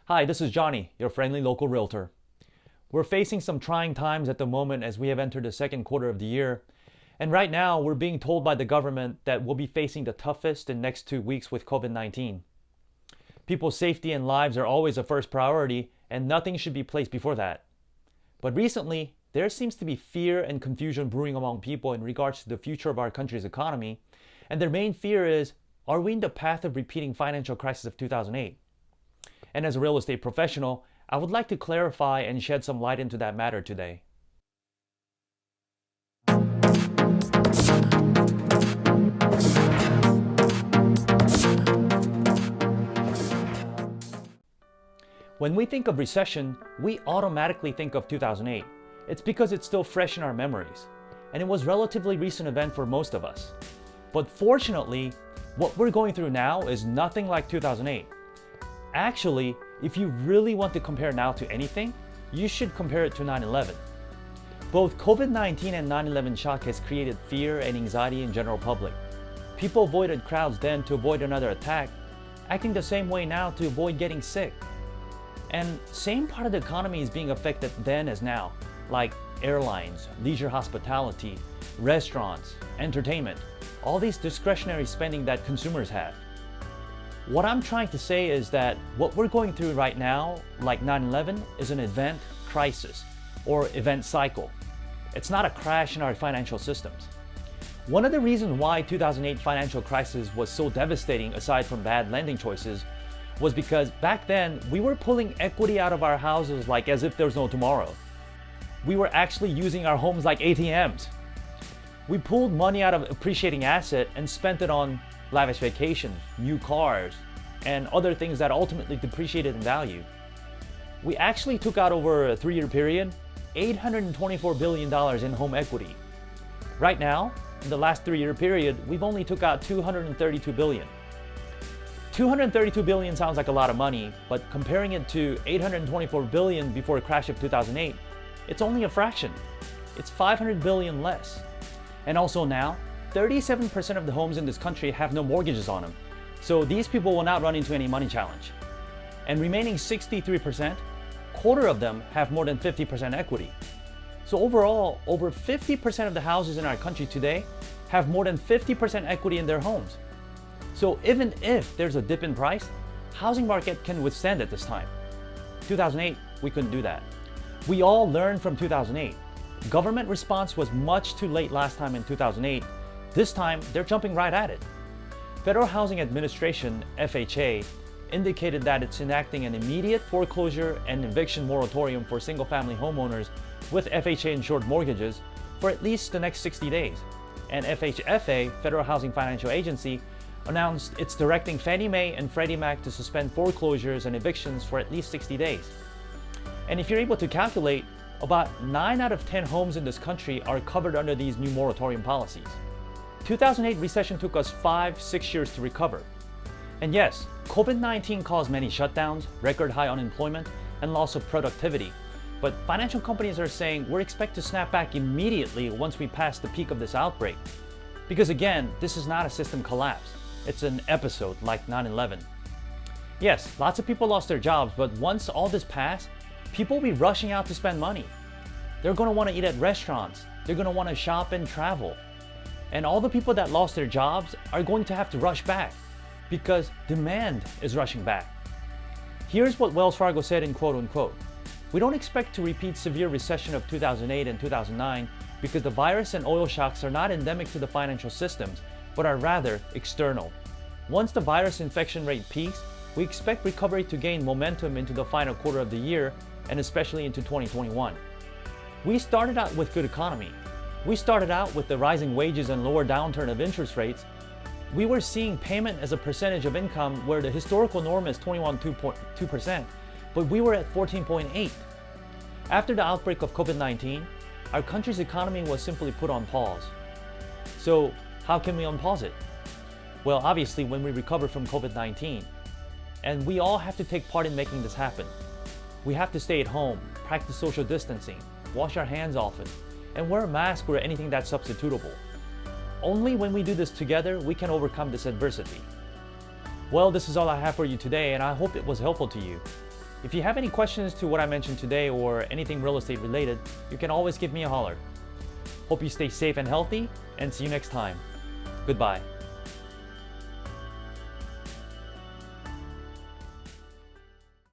Hi, this is Johnny, your friendly local realtor. We're facing some trying times at the moment as we have entered the second quarter of the year. And right now, we're being told by the government that we'll be facing the toughest in next 2 weeks with COVID-19. People's safety and lives are always a first priority, and nothing should be placed before that. But recently, there seems to be fear and confusion brewing among people in regards to the future of our country's economy. And their main fear is, are we in the path of repeating financial crisis of 2008? And as a real estate professional, I would like to clarify and shed some light into that matter today. When we think of recession, we automatically think of 2008. It's because it's still fresh in our memories, and it was a relatively recent event for most of us. But fortunately, what we're going through now is nothing like 2008. Actually, if you really want to compare now to anything, you should compare it to 9/11. Both COVID-19 and 9/11 shock has created fear and anxiety in general public. People avoided crowds then to avoid another attack, acting the same way now to avoid getting sick. And same part of the economy is being affected then as now, like airlines, leisure hospitality, restaurants, entertainment, all these discretionary spending that consumers have. What I'm trying to say is that what we're going through right now, like 9/11, is an event crisis or event cycle. It's not a crash in our financial systems. One of the reasons why 2008 financial crisis was so devastating, aside from bad lending choices, was because back then we were pulling equity out of our houses like as if there's no tomorrow. We were actually using our homes like ATMs. We pulled money out of appreciating asset and spent it on lavish vacations, new cars, and other things that ultimately depreciated in value. We actually took out over a 3-year period $824 billion in home equity. Right now, in the last 3-year period, we've only took out $232 billion. $232 billion sounds like a lot of money, but comparing it to $824 billion before the crash of 2008, it's only a fraction. It's $500 billion less. And also now, 37% of the homes in this country have no mortgages on them. So these people will not run into any money challenge. And remaining 63%, quarter of them have more than 50% equity. So overall, over 50% of the houses in our country today have more than 50% equity in their homes. So even if there's a dip in price, housing market can withstand it this time. 2008, we couldn't do that. We all learned from 2008. Government response was much too late last time in 2008. This time, they're jumping right at it. Federal Housing Administration, FHA, indicated that it's enacting an immediate foreclosure and eviction moratorium for single-family homeowners with FHA-insured mortgages for at least the next 60 days. And FHFA, Federal Housing Financial Agency, announced it's directing Fannie Mae and Freddie Mac to suspend foreclosures and evictions for at least 60 days. And if you're able to calculate, about 9 out of 10 homes in this country are covered under these new moratorium policies. 2008 recession took us 5-6 years to recover. And yes, COVID-19 caused many shutdowns, record high unemployment, and loss of productivity. But financial companies are saying we're expected to snap back immediately once we pass the peak of this outbreak. Because again, this is not a system collapse. It's an episode like 9/11. Yes, lots of people lost their jobs, but once all this passed, people will be rushing out to spend money. They're going to want to eat at restaurants. They're going to want to shop and travel. And all the people that lost their jobs are going to have to rush back because demand is rushing back. Here's what Wells Fargo said in quote unquote, "We don't expect to repeat severe recession of 2008 and 2009 because the virus and oil shocks are not endemic to the financial systems, but are rather external. Once the virus infection rate peaks, we expect recovery to gain momentum into the final quarter of the year and especially into 2021. We started out with good economy. We started out with the rising wages and lower downturn of interest rates. We were seeing payment as a percentage of income where the historical norm is 21.2%, but we were at 14.8%. After the outbreak of COVID-19, our country's economy was simply put on pause. So how can we unpause it? Well, obviously when we recover from COVID-19. And we all have to take part in making this happen. We have to stay at home, practice social distancing, wash our hands often, and wear a mask or anything that's substitutable. Only when we do this together, we can overcome this adversity. Well, this is all I have for you today, and I hope it was helpful to you. If you have any questions to what I mentioned today or anything real estate related, you can always give me a holler. Hope you stay safe and healthy, and see you next time. Goodbye.